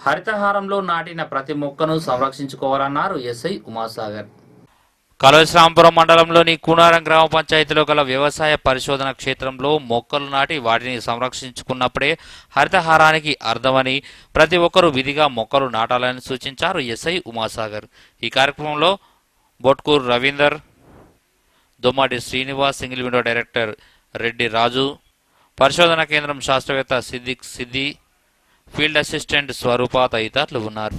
హరితహారంలో నాటిన ప్రతి మొక్కను సంరక్షించుకోవాలన్నారు ఎస్ఐ ఉమాసాగర్. కలవశ్రాంపురం మండలంలోని కూనారం గ్రామ పంచాయతీలో గల వ్యవసాయ పరిశోధన క్షేత్రంలో మొక్కలు నాటి వాటిని సంరక్షించుకున్నప్పుడే హరితహారానికి అర్థమని ప్రతి ఒక్కరూ విధిగా మొక్కలు నాటాలని సూచించారు ఎస్ఐ ఉమాసాగర్. ఈ కార్యక్రమంలో Botkuru Ravinder, Dommati Srinivas, single window director Reddy Raju, పరిశోధన కేంద్రం శాస్త్రవేత్త సిద్ది, ఫీల్డ్ అసిస్టెంట్ స్వరూప తదితరులు ఉన్నారు.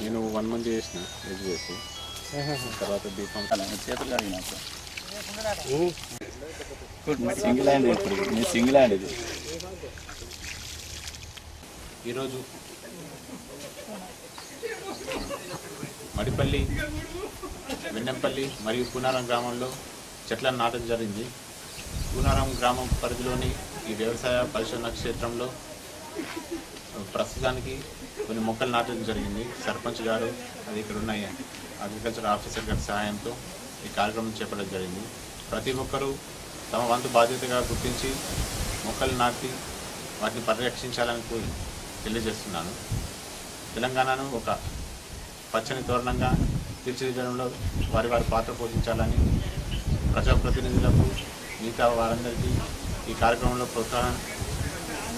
నేను 1 మంత్ చేసిన ఎడ్యుకేసి తర్వాత బీఫామ్ చేతులు అడిగిన సింగిల్ హ్యాండ్ ఇప్పుడు సింగిల్ హ్యాండ్ ఇది. ఈరోజు మడిపల్లి, వెన్నెంపల్లి మరియు కూనారం గ్రామంలో చెట్లను నాటడం జరిగింది. కూనారం గ్రామం పరిధిలోని ఈ వ్యవసాయ పరిశోధన క్షేత్రంలో ప్రస్తుతానికి కొన్ని మొక్కలు నాటడం జరిగింది. సర్పంచ్ గారు అది ఇక్కడ ఉన్నాయి అగ్రికల్చర్ ఆఫీసర్ గారి సహాయంతో ఈ కార్యక్రమం చేపట్టడం జరిగింది. ప్రతి ఒక్కరూ తమ వంతు బాధ్యతగా గుర్తించి మొక్కలు నాటి వాటిని పరిరక్షించాలని తెలియజేస్తున్నాను. తెలంగాణను ఒక పచ్చని తోరణంగా తీర్చిదిద్దడంలో వారి పాత్ర పోషించాలని ప్రజాప్రతినిధులకు మిగతా వారందరికీ ఈ కార్యక్రమంలో ప్రోత్సాహం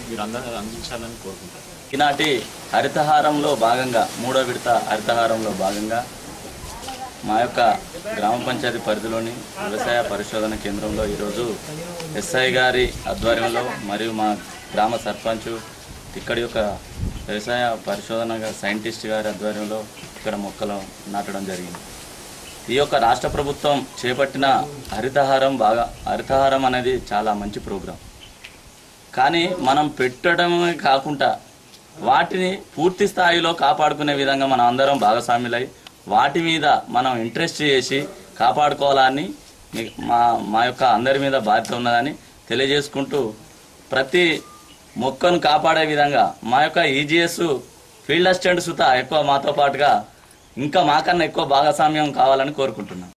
వీరందరూ అందించాలని కోరుకుంటున్నాను. ఈనాటి హరితహారంలో భాగంగా 3వ విడత హరితహారంలో భాగంగా మా యొక్క గ్రామ పంచాయతీ పరిధిలోని వ్యవసాయ పరిశోధన కేంద్రంలో ఈరోజు ఎస్ఐ గారి ఆధ్వర్యంలో మరియు మా గ్రామ సర్పంచ్ ఇక్కడి యొక్క వ్యవసాయ పరిశోధన సైంటిస్ట్ గారి ఆధ్వర్యంలో ఇక్కడ మొక్కలు నాటడం జరిగింది. ఈ యొక్క రాష్ట్ర ప్రభుత్వం చేపట్టిన హరితహారం అనేది చాలా మంచి ప్రోగ్రాం. కానీ మనం పెట్టడమే కాకుండా వాటిని పూర్తి స్థాయిలో కాపాడుకునే విధంగా మనం అందరం భాగస్వాములై వాటి మీద మనం ఇంట్రెస్ట్ చేసి కాపాడుకోవాలని మా యొక్క అందరి మీద బాధ్యత ఉన్నదని తెలియజేసుకుంటూ ప్రతి మొక్కను కాపాడే విధంగా మా యొక్క ఈజీఎస్ ఫీల్డ్ అసిస్టెంట్ సుతా ఎక్కువ మాతో పాటుగా ఇంకా మాకన్నా ఎక్కువ భాగస్వామ్యం కావాలని కోరుకుంటున్నాం.